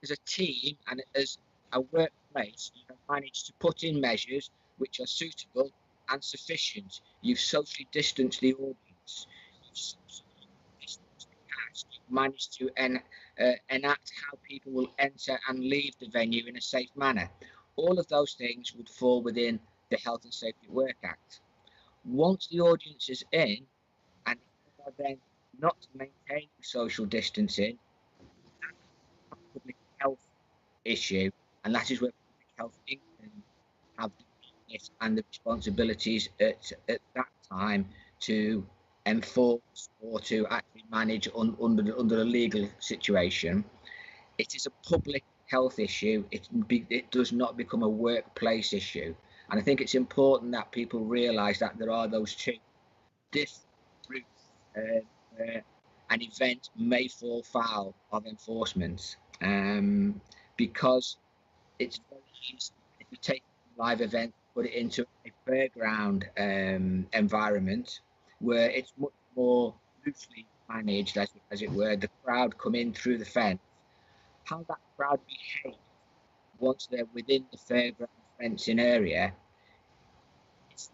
[SPEAKER 4] as a team and as a workplace, you have managed to put in measures which are suitable and sufficient. You've socially distanced the audience. You've socially distanced the cast. You've managed to enact how people will enter and leave the venue in a safe manner. All of those things would fall within the Health and Safety at Work Act. Once the audience is in, and if they're then not maintaining social distancing, that's a public health issue, and that is where public health England have the business and the responsibilities at that time to enforce or to actually manage under a legal situation. It is a public health issue. It does not become a workplace issue. And I think it's important that people realise that there are those two different routes where an event may fall foul of enforcement, because it's very easy if you take a live event, put it into a fairground environment where it's much more loosely managed, as it were. The crowd come in through the fence. How that crowd behaves once they're within the fairground fencing area, it's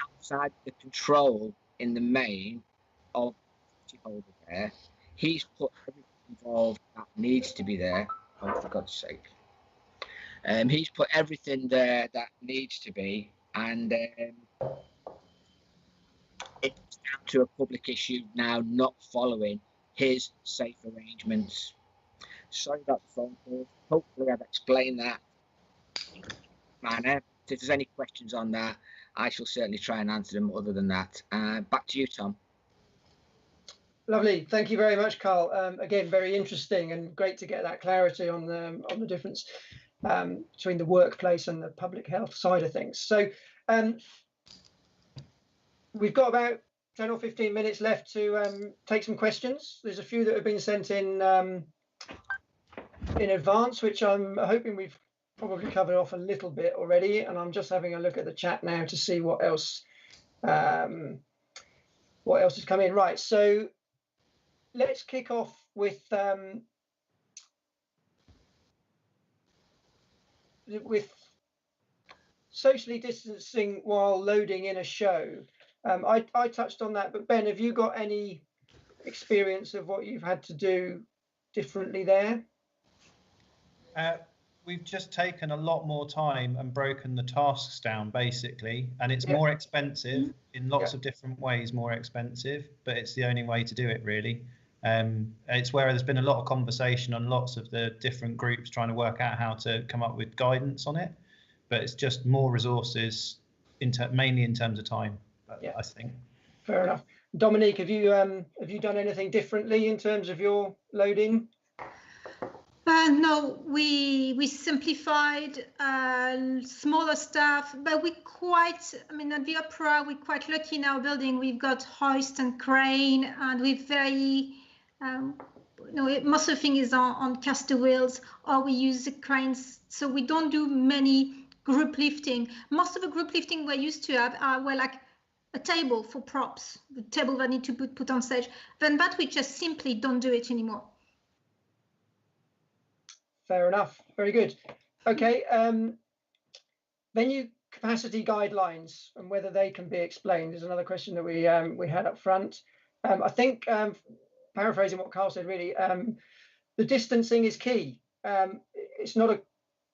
[SPEAKER 4] outside the control in the main of the holder there. He's put everything involved that needs to be there. Oh, for God's sake. He's put everything there that needs to be, and it's down to a public issue now not following his safe arrangements. Sorry about the phone call. Hopefully I've explained that in a manner. If there's any questions on that, I shall certainly try and answer them. Other than that, back to you, Tom.
[SPEAKER 1] Lovely. Thank you very much, Carl. Again, very interesting and great to get that clarity on the difference between the workplace and the public health side of things. So we've got about 10 or 15 minutes left to take some questions. There's a few that have been sent in advance, which I'm hoping we've probably covered off a little bit already. And I'm just having a look at the chat now to see what else has come in. Right. So let's kick off with socially distancing while loading in a show. I touched on that, but Ben, have you got any experience of what you've had to do differently there?
[SPEAKER 3] We've just taken a lot more time and broken the tasks down, basically, and it's more expensive in lots of different ways, more expensive, but it's the only way to do it, really. It's where there's been a lot of conversation on lots of the different groups trying to work out how to come up with guidance on it, but it's just more resources, mainly in terms of time, I think. Fair
[SPEAKER 1] enough. Dominique, have you done anything differently in terms of your loading?
[SPEAKER 2] No, we simplified smaller stuff, but at the opera, we're quite lucky in our building. We've got hoist and crane, and we're very, most of the thing is on caster wheels, or we use the cranes. So we don't do many group lifting. Most of the group lifting we're used to have were like a table for props, the table that need to put on stage. Then that we just simply don't do it anymore.
[SPEAKER 1] Fair enough. Very good. Okay. Venue capacity guidelines and whether they can be explained is another question that we had up front. I think, paraphrasing what Carl said, really, the distancing is key. It's not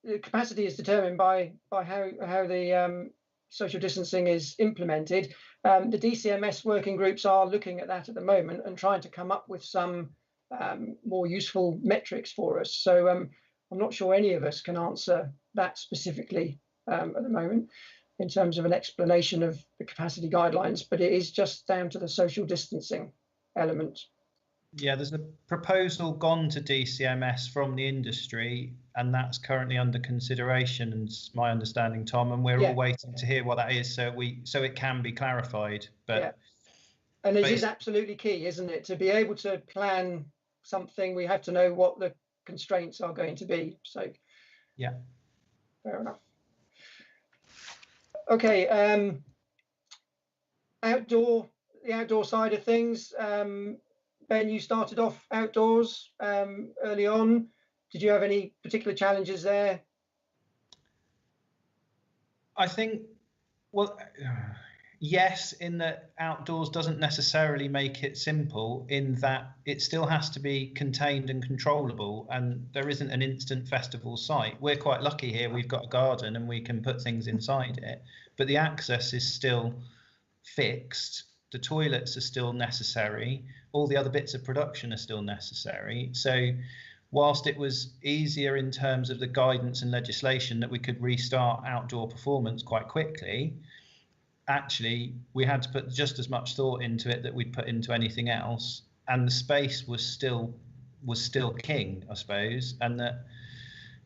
[SPEAKER 1] the capacity is determined by how the social distancing is implemented. The DCMS working groups are looking at that at the moment and trying to come up with some more useful metrics for us. So I'm not sure any of us can answer that specifically at the moment in terms of an explanation of the capacity guidelines, but it is just down to the social distancing element.
[SPEAKER 3] Yeah, there's a proposal gone to DCMS from the industry, and that's currently under consideration, and it's my understanding, Tom, and we're all waiting to hear what that is so it can be clarified. But
[SPEAKER 1] and it is absolutely key, isn't it? To be able to plan something, we have to know what the constraints are going to be. So
[SPEAKER 3] yeah,
[SPEAKER 1] fair enough. Okay, the outdoor side of things. Ben, you started off outdoors early on. Did you have any particular challenges there?
[SPEAKER 3] I think, well, Yes, in that outdoors doesn't necessarily make it simple, in that it still has to be contained and controllable, and there isn't an instant festival site. We're quite lucky here, we've got a garden and we can put things inside it, but the access is still fixed, the toilets are still necessary, all the other bits of production are still necessary. So whilst it was easier in terms of the guidance and legislation that we could restart outdoor performance quite quickly, actually we had to put just as much thought into it that we'd put into anything else, and the space was still king, I suppose, and that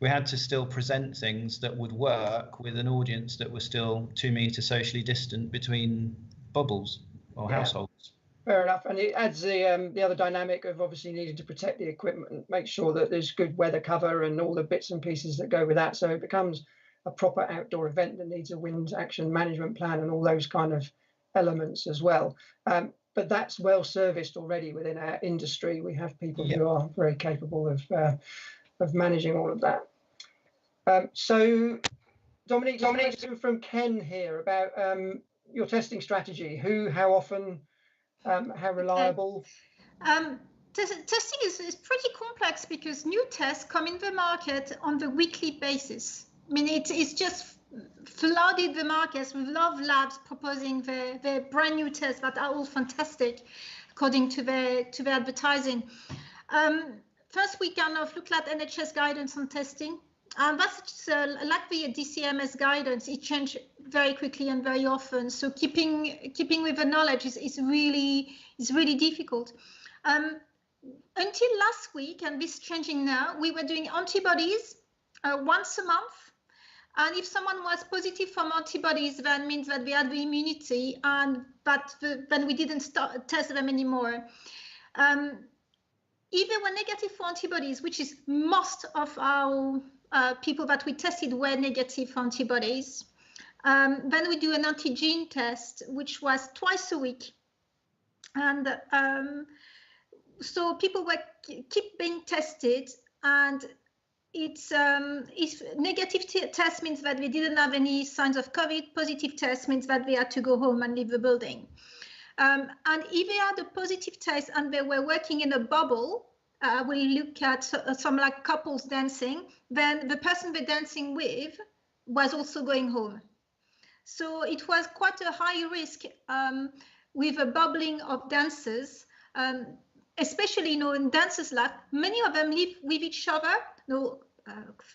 [SPEAKER 3] we had to still present things that would work with an audience that was still 2 meters socially distant between bubbles or households.
[SPEAKER 1] Fair enough, and it adds the other dynamic of obviously needing to protect the equipment and make sure that there's good weather cover and all the bits and pieces that go with that, so it becomes a proper outdoor event that needs a wind action management plan and all those kind of elements as well. But that's well serviced already within our industry. We have people who are very capable of managing all of that. So Dominique, from Ken here about your testing strategy. Who, how often, how reliable?
[SPEAKER 2] Testing is pretty complex because new tests come in the market on the weekly basis. I mean, it's just flooded the markets with a lot of labs proposing their brand new tests that are all fantastic according to their advertising. First, we kind of looked at NHS guidance on testing. That's like the DCMS guidance. It changed very quickly and very often. So keeping with the knowledge is really difficult. Until last week, and this is changing now, we were doing antibodies once a month. And if someone was positive from antibodies, that means that they had the immunity, but then we didn't test them anymore. If they were negative for antibodies, which is most of our people that we tested were negative for antibodies, then we do an antigen test, which was twice a week. And so people keep being tested, and it's negative test means that they didn't have any signs of COVID. Positive test means that they had to go home and leave the building. And if they had a positive test and they were working in a bubble, we look at some like couples dancing, then the person they're dancing with was also going home. So it was quite a high risk with a bubbling of dancers, especially in dancers' lab. Many of them live with each other,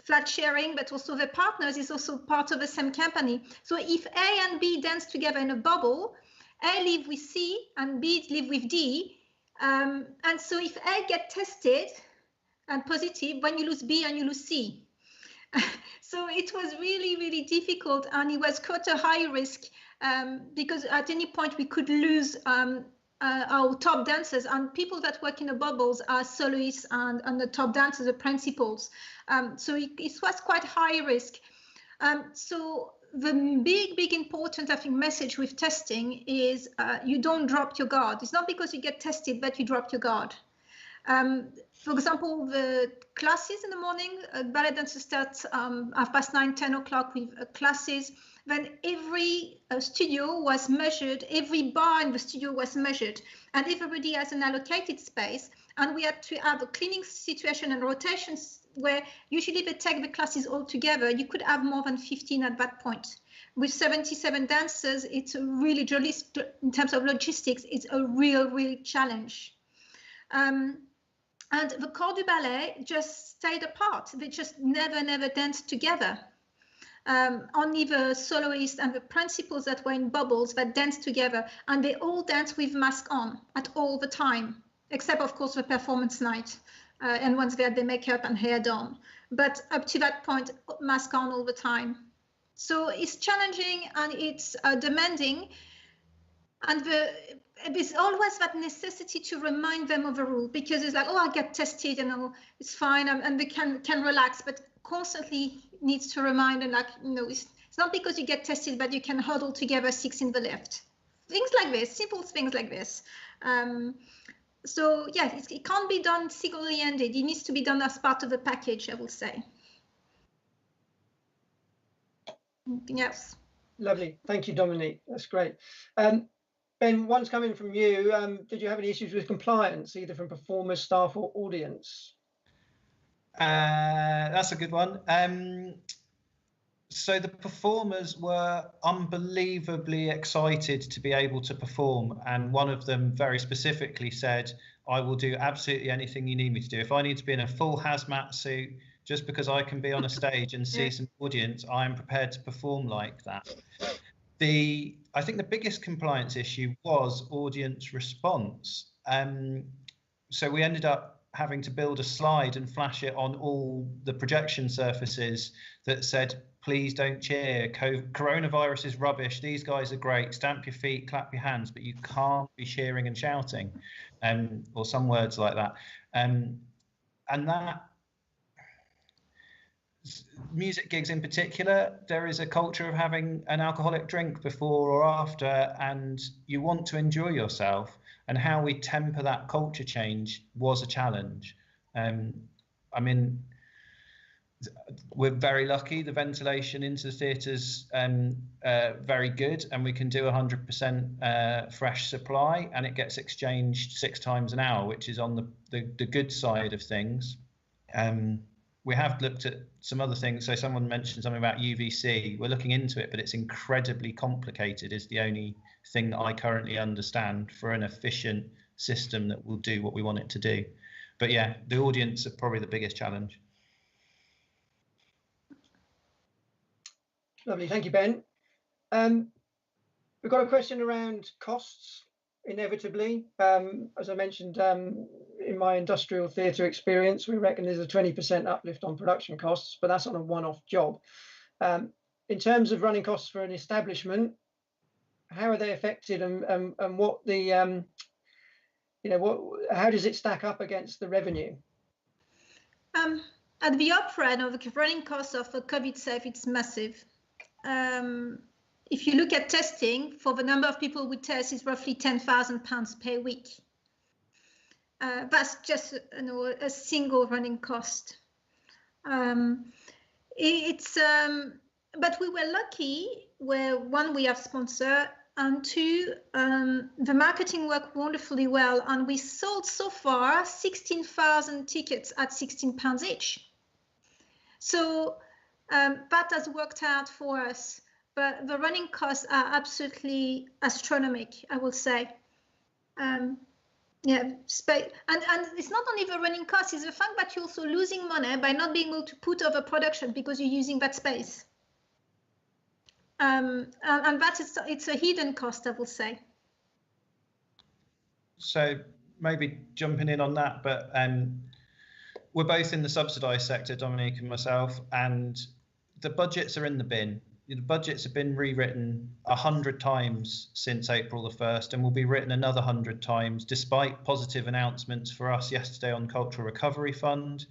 [SPEAKER 2] flat sharing, but also their partners is also part of the same company. So if A and B dance together in a bubble, A live with C and B live with D. And so if A get tested and positive, when you lose B and you lose C. So it was really, really difficult, and it was quite a high risk because at any point we could lose our top dancers, and people that work in the bubbles are soloists and the top dancers are principals. So it was quite high risk. So the big important, I think, message with testing is you don't drop your guard. It's not because you get tested that you drop your guard. For example, the classes in the morning, ballet dancers start 9:30, 10 o'clock with classes. Then every studio was measured, every bar in the studio was measured, and everybody has an allocated space. And we had to have a cleaning situation and rotations where usually they take the classes all together. You could have more than 15 at that point. With 77 dancers, it's a really, in terms of logistics, it's a real challenge. And the corps du ballet just stayed apart. They just never danced together. Only the soloists and the principals that were in bubbles that danced together, and they all danced with mask on at all the time, except of course the performance night, and once they had their makeup and hair done. But up to that point, mask on all the time. So it's challenging and it's demanding, and there's always that necessity to remind them of the rule, because it's like, oh, I get tested and it's fine, and they can relax, but constantly needs to remind them, like, it's not because you get tested but you can huddle together 6 in the lift. Things like this, simple things like this. So yeah, it can't be done single-handed. It needs to be done as part of the package, I will say. Anything else?
[SPEAKER 1] Lovely. Thank you, Dominique. That's great. Ben, one's coming from you. Did you have any issues with compliance, either from performers, staff, or audience?
[SPEAKER 3] That's a good one. So the performers were unbelievably excited to be able to perform, and one of them very specifically said, I will do absolutely anything you need me to do. If I need to be in a full hazmat suit just because I can be on a stage and see some audience, I am prepared to perform like that. I think the biggest compliance issue was audience response. So we ended up having to build a slide and flash it on all the projection surfaces that said, please don't cheer, coronavirus is rubbish, these guys are great, stamp your feet, clap your hands, but you can't be cheering and shouting, or some words like that. And that, music gigs in particular, there is a culture of having an alcoholic drink before or after, and you want to enjoy yourself. And how we temper that culture change was a challenge. I mean, we're very lucky. The ventilation into the theatres very good, and we can do 100% fresh supply, and it gets exchanged 6 times an hour, which is on the good side of things. We have looked at some other things. So someone mentioned something about UVC. We're looking into it, but it's incredibly complicated, is the only thing that I currently understand for an efficient system that will do what we want it to do. But yeah, the audience are probably the biggest challenge.
[SPEAKER 1] Lovely, thank you, Ben. We've got a question around costs, inevitably. As I mentioned, in my industrial theatre experience, we reckon there's a 20% uplift on production costs, but that's on a one-off job. In terms of running costs for an establishment, how are they affected, and what the how does it stack up against the revenue?
[SPEAKER 2] At the opera, the running costs of a COVID safe, it's massive. If you look at testing, for the number of people we test, is roughly £10,000 per week. That's just a single running cost. But we were lucky where, one, we have sponsor, and two, the marketing worked wonderfully well, and we sold so far 16,000 tickets at £16 each. So that has worked out for us, but the running costs are absolutely astronomical, I will say. And it's not only the running cost, it's the fact that you're also losing money by not being able to put over production because you're using that space. And it's a hidden cost, I will say.
[SPEAKER 3] So maybe jumping in on that, but we're both in the subsidised sector, Dominique and myself, and the budgets are in the bin. The budgets have been rewritten 100 times since April the 1st, and will be written another 100 times, despite positive announcements for us yesterday on Cultural Recovery Fund.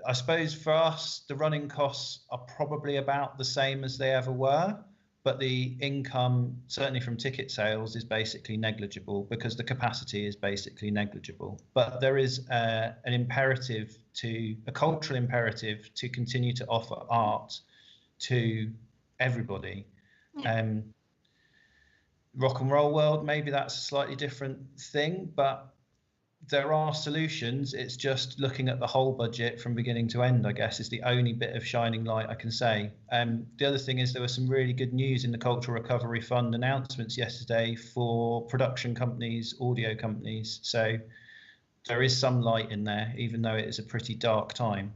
[SPEAKER 3] I suppose for us, the running costs are probably about the same as they ever were, but the income, certainly from ticket sales, is basically negligible because the capacity is basically negligible. But there is a cultural imperative to continue to offer art to everybody. Rock and roll world, maybe that's a slightly different thing, but there are solutions. It's just looking at the whole budget from beginning to end, I guess, is the only bit of shining light I can say. The other thing is there was some really good news in the Cultural Recovery Fund announcements yesterday for production companies, audio companies. So there is some light in there, even though it is a pretty dark time.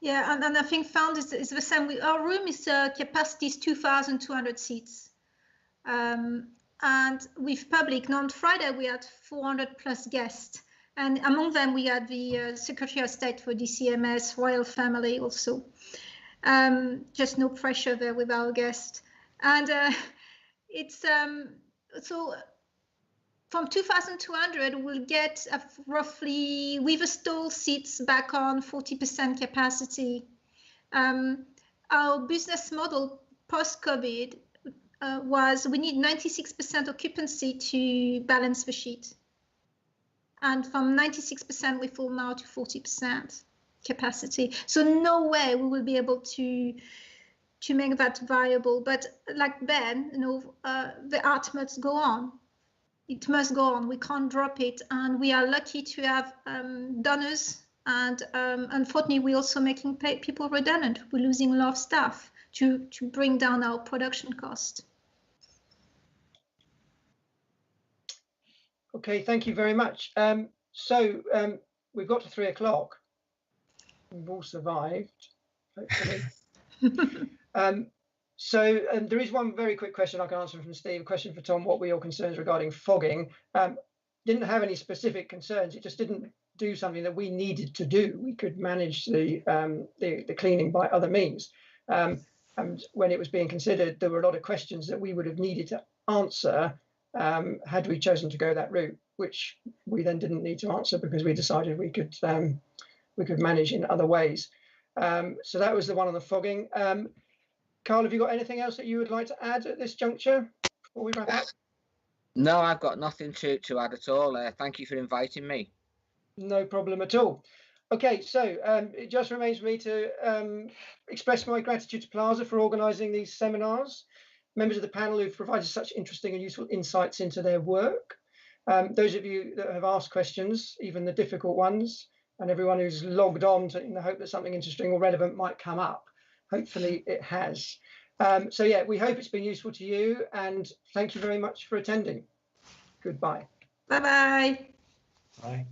[SPEAKER 2] Yeah, and I think Fund is the same. Our room is capacity is 2,200 seats. And with public, on Friday, we had 400 plus guests. And among them, we had the Secretary of State for DCMS, Royal Family also. Just no pressure there with our guests. And it's so from 2,200, we'll get roughly, with the stall seats back on 40% capacity. Our business model post-COVID was we need 96% occupancy to balance the sheet. And from 96%, we fall now to 40%. capacity. So no way we will be able to make that viable. But like Ben, the art must go on. It must go on. We can't drop it, and we are lucky to have donors. And unfortunately, we're also making people redundant. We're losing a lot of staff to bring down our production cost.
[SPEAKER 1] Okay, thank you very much. We've got to 3 o'clock. We've all survived, hopefully. There is one very quick question I can answer from Steve. A question for Tom: what were your concerns regarding fogging? Didn't have any specific concerns. It just didn't do something that we needed to do. We could manage the cleaning by other means. And when it was being considered, there were a lot of questions that we would have needed to answer had we chosen to go that route, which we then didn't need to answer because we decided we could manage in other ways. So that was the one on the fogging. Carl, have you got anything else that you would like to add at this juncture before we wrap up?
[SPEAKER 4] No, I've got nothing to add at all. Thank you for inviting me.
[SPEAKER 1] No problem at all. Okay, so it just remains for me to express my gratitude to Plaza for organising these seminars, members of the panel who've provided such interesting and useful insights into their work, those of you that have asked questions, even the difficult ones, and everyone who's logged on in the hope that something interesting or relevant might come up. Hopefully it has. So yeah, we hope it's been useful to you, and thank you very much for attending. Goodbye.
[SPEAKER 2] Bye-bye.
[SPEAKER 3] Bye.